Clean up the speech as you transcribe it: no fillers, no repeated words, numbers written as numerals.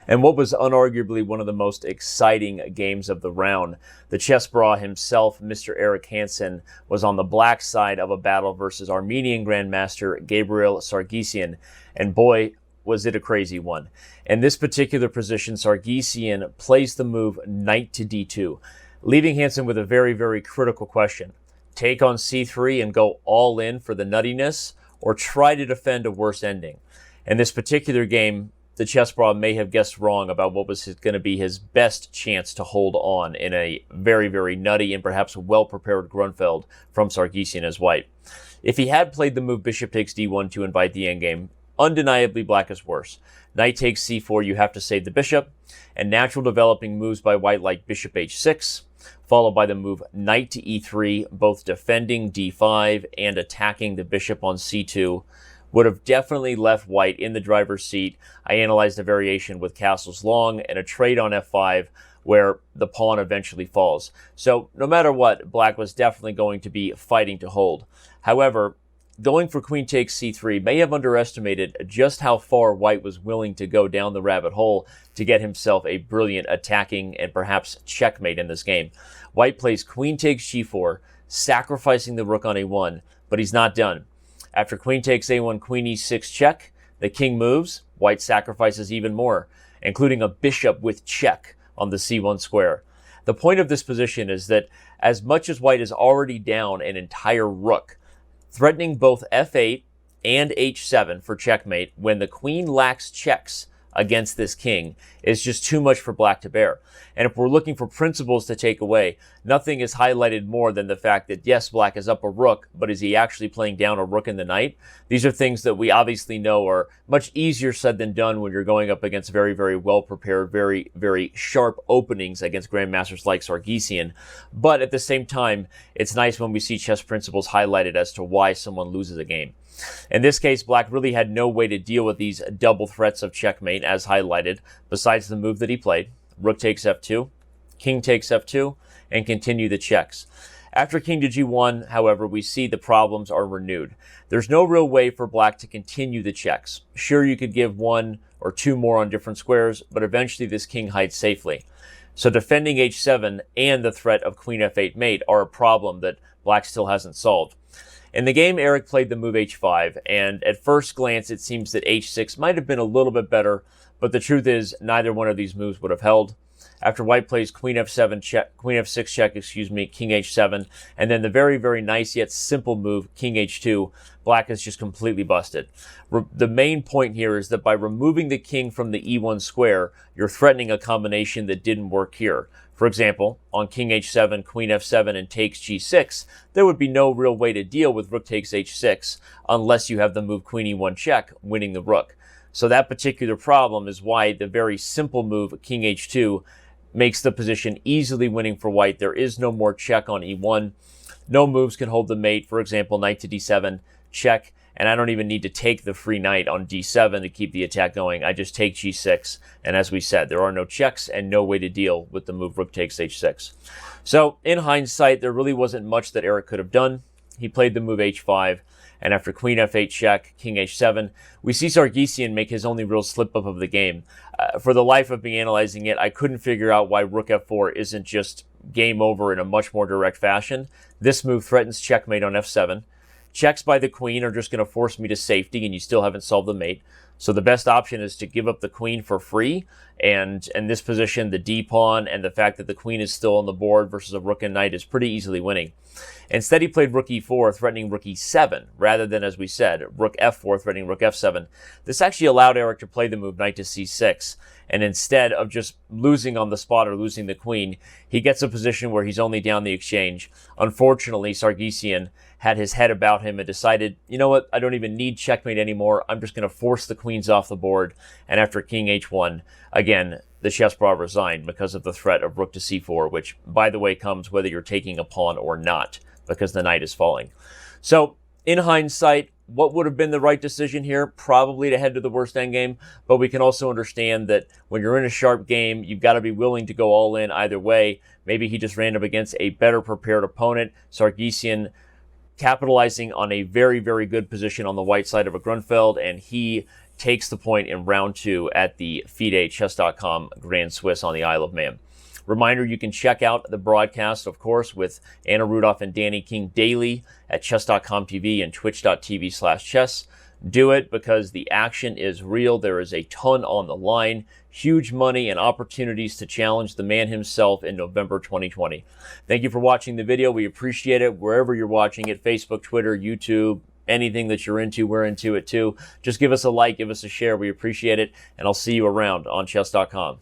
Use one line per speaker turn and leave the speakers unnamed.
and what was unarguably one of the most exciting games of the round. The Chessbrah himself, Mr. Eric Hansen, was on the black side of a battle versus Armenian Grandmaster Gabriel Sargsyan, and boy, was it a crazy one. In this particular position, Sargsyan plays the move knight to d2, leaving Hansen with a very, very critical question. Take on c3 and go all in for the nuttiness, or try to defend a worse ending? In this particular game, the Chessbrah may have guessed wrong about what was going to be his best chance to hold on in a very, very nutty and perhaps well-prepared Grunfeld from Sargsyan as white. If he had played the move bishop takes d1 to invite the endgame, undeniably black is worse. Knight takes c4, you have to save the bishop, and natural developing moves by white like bishop h6, followed by the move knight to e3, both defending d5 and attacking the bishop on c2, would have definitely left white in the driver's seat. I analyzed a variation with castles long and a trade on f5 where the pawn eventually falls. So no matter what, black was definitely going to be fighting to hold. However, going for queen takes c3 may have underestimated just how far white was willing to go down the rabbit hole to get himself a brilliant attacking and perhaps checkmate in this game. White plays queen takes g4, sacrificing the rook on a1, but he's not done. After queen takes a1, queen e6 check, the king moves, white sacrifices even more, including a bishop with check on the c1 square. The point of this position is that as much as white is already down an entire rook, threatening both f8 and h7 for checkmate when the queen lacks checks against this king is just too much for black to bear. And if we're looking for principles to take away, nothing is highlighted more than the fact that yes, black is up a rook, but is he actually playing down a rook and the knight? These are things that we obviously know are much easier said than done when you're going up against very, very well prepared, very, very sharp openings against grandmasters like Sargsyan. But at the same time, it's nice when we see chess principles highlighted as to why someone loses a game. In this case, black really had no way to deal with these double threats of checkmate as highlighted, besides the move that he played. Rook takes f2, king takes f2, and continue the checks. After king to g1, however, we see the problems are renewed. There's no real way for black to continue the checks. Sure, you could give one or two more on different squares, but eventually this king hides safely. So defending h7 and the threat of queen f8 mate are a problem that black still hasn't solved. In the game, Eric played the move h5, and at first glance, it seems that h6 might have been a little bit better, but the truth is neither one of these moves would have held. After white plays queen f7 check, queen f6 check, king h7, and then the very, very nice yet simple move, king h2, black is just completely busted. The main point here is that by removing the king from the e1 square, you're threatening a combination that didn't work here. For example, on king h7, queen f7, and takes g6, there would be no real way to deal with rook takes h6 unless you have the move queen e1 check, winning the rook. So that particular problem is why the very simple move, king h2, makes the position easily winning for white. There is no more check on e1. No moves can hold the mate. For example, knight to d7, check. And I don't even need to take the free knight on d7 to keep the attack going. I just take g6. And as we said, there are no checks and no way to deal with the move rook takes h6. So in hindsight, there really wasn't much that Eric could have done. He played the move h5. And after queen f8 check, king h7, we see Sargsyan make his only real slip-up of the game. For the life of me analyzing it, I couldn't figure out why rook f4 isn't just game over in a much more direct fashion. This move threatens checkmate on f7. Checks by the queen are just going to force me to safety, and you still haven't solved the mate. So the best option is to give up the queen for free, and in this position, the d-pawn and the fact that the queen is still on the board versus a rook and knight is pretty easily winning. Instead, he played rook e4, threatening rook e7, rather than, as we said, rook f4, threatening rook f7. This actually allowed Eric to play the move knight to c6, and instead of just losing on the spot or losing the queen, he gets a position where he's only down the exchange. Unfortunately, Sargsyan had his head about him and decided, you know what, I don't even need checkmate anymore. I'm just going to force the queens off the board. And after king h1, again, the Chessbrah resigned because of the threat of rook to c4, which, by the way, comes whether you're taking a pawn or not, because the knight is falling. So, in hindsight, what would have been the right decision here? Probably to head to the worst endgame, but we can also understand that when you're in a sharp game, you've got to be willing to go all in either way. Maybe he just ran up against a better prepared opponent. Sargsyan capitalizing on a very, very good position on the white side of a Grunfeld, and he takes the point in round 2 at the FIDE Chess.com Grand Swiss on the Isle of Man. Reminder, you can check out the broadcast, of course, with Anna Rudolph and Danny King daily at Chess.com TV and Twitch.tv/chess. Do it because the action is real. There is a ton on the line, huge money and opportunities to challenge the man himself in November 2020. Thank you for watching the video. We appreciate it wherever you're watching it, Facebook, Twitter, YouTube, anything that you're into, we're into it too. Just give us a like, give us a share. We appreciate it, and I'll see you around on Chess.com.